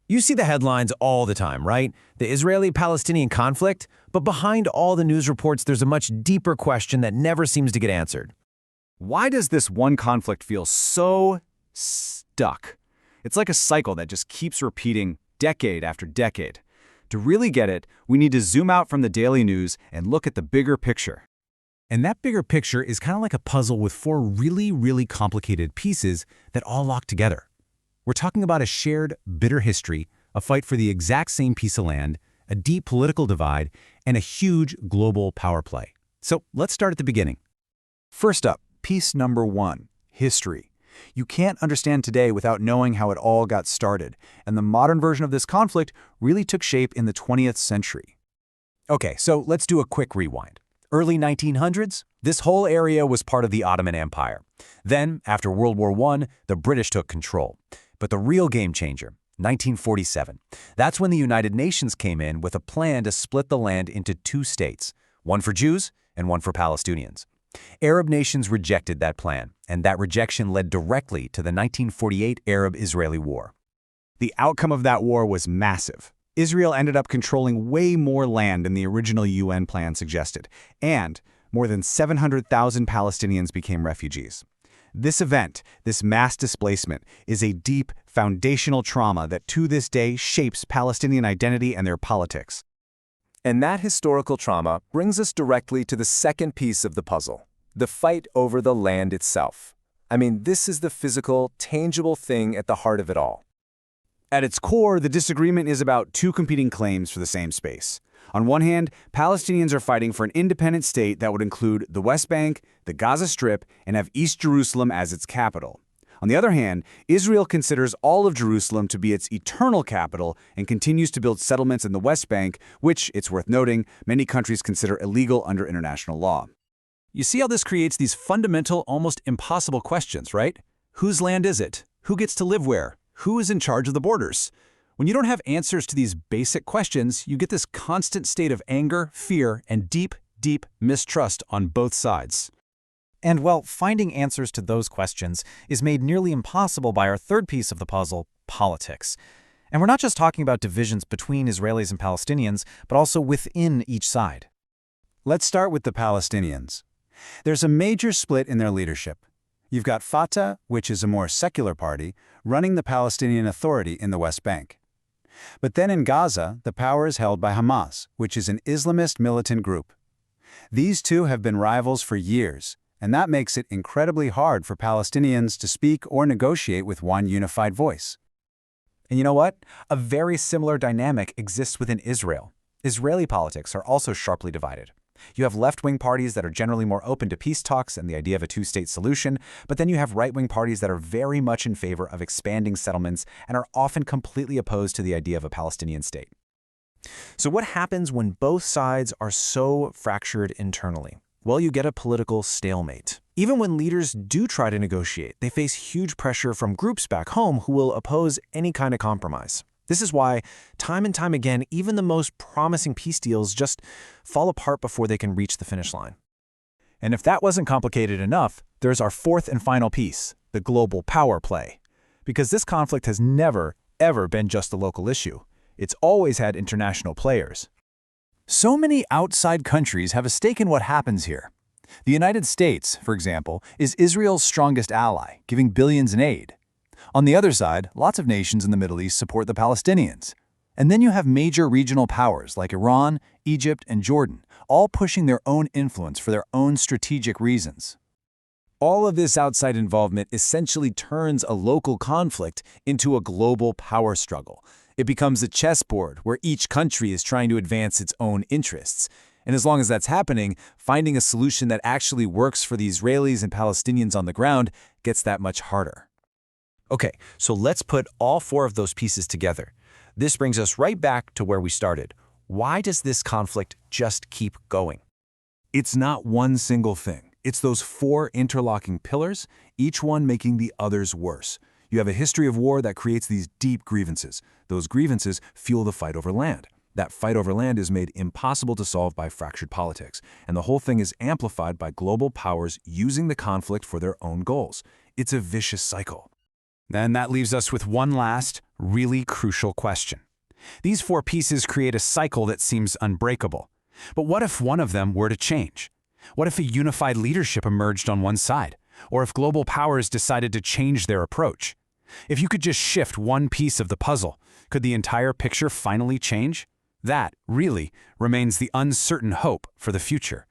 You see the headlines all the time, right? The Israeli-Palestinian conflict, but behind all the news reports there's a much deeper question that never seems to get answered. Why does this one conflict feel so stuck? It's like a cycle that just keeps repeating decade after decade. To really get it, we need to zoom out from the daily news and look at the bigger picture. And that bigger picture is kind of like a puzzle with four really complicated pieces that all lock together. We're talking about a shared, bitter history, a fight for the exact same piece of land, a deep political divide, and a huge global power play. So let's start at the beginning. First up, piece number 1, history. You can't understand today without knowing how it all got started, and the modern version of this conflict really took shape in the 20th century. Okay, so let's do a quick rewind. Early 1900s, this whole area was part of the Ottoman Empire. Then, after World War I, the British took control. But the real game changer, 1947. That's when the United Nations came in with a plan to split the land into 2 states, one for Jews and one for Palestinians. Arab nations rejected that plan, and that rejection led directly to the 1948 Arab-Israeli War. The outcome of that war was massive. Israel ended up controlling way more land than the original UN plan suggested, and more than 700,000 Palestinians became refugees. This event, this mass displacement, is a deep, foundational trauma that to this day shapes Palestinian identity and their politics. And that historical trauma brings us directly to the second piece of the puzzle, the fight over the land itself. I mean, this is the physical, tangible thing at the heart of it all. At its core, the disagreement is about 2 competing claims for the same space. On one hand, Palestinians are fighting for an independent state that would include the West Bank, the Gaza Strip, and have East Jerusalem as its capital. On the other hand, Israel considers all of Jerusalem to be its eternal capital and continues to build settlements in the West Bank, which, it's worth noting, many countries consider illegal under international law. You see how this creates these fundamental, almost impossible questions, right? Whose land is it? Who gets to live where? Who is in charge of the borders? When you don't have answers to these basic questions, you get this constant state of anger, fear, and deep mistrust on both sides. And, well, finding answers to those questions is made nearly impossible by our third piece of the puzzle, politics. And we're not just talking about divisions between Israelis and Palestinians, but also within each side. Let's start with the Palestinians. There's a major split in their leadership. You've got Fatah, which is a more secular party, running the Palestinian Authority in the West Bank. But then in Gaza, the power is held by Hamas, which is an Islamist militant group. These two have been rivals for years, and that makes it incredibly hard for Palestinians to speak or negotiate with one unified voice. And you know what? A very similar dynamic exists within Israel. Israeli politics are also sharply divided. You have left-wing parties that are generally more open to peace talks and the idea of a 2-state solution, but then you have right-wing parties that are very much in favor of expanding settlements and are often completely opposed to the idea of a Palestinian state. So what happens when both sides are so fractured internally? Well, you get a political stalemate. Even when leaders do try to negotiate, they face huge pressure from groups back home who will oppose any kind of compromise. This is why, time and time again, even the most promising peace deals just fall apart before they can reach the finish line. And if that wasn't complicated enough, there's our fourth and final piece, the global power play. Because this conflict has never, ever been just a local issue. It's always had international players. So many outside countries have a stake in what happens here. The United States, for example, is Israel's strongest ally, giving billions in aid. On the other side, lots of nations in the Middle East support the Palestinians. And then you have major regional powers like Iran, Egypt, and Jordan, all pushing their own influence for their own strategic reasons. All of this outside involvement essentially turns a local conflict into a global power struggle. It becomes a chessboard where each country is trying to advance its own interests. And as long as that's happening, finding a solution that actually works for the Israelis and Palestinians on the ground gets that much harder. Okay, so let's put all 4 of those pieces together. This brings us right back to where we started. Why does this conflict just keep going? It's not one single thing. It's those 4 interlocking pillars, each one making the others worse. You have a history of war that creates these deep grievances. Those grievances fuel the fight over land. That fight over land is made impossible to solve by fractured politics, and the whole thing is amplified by global powers using the conflict for their own goals. It's a vicious cycle. Then that leaves us with one last, really crucial question. These 4 pieces create a cycle that seems unbreakable. But what if one of them were to change? What if a unified leadership emerged on one side? Or if global powers decided to change their approach? If you could just shift one piece of the puzzle, could the entire picture finally change? That, really, remains the uncertain hope for the future.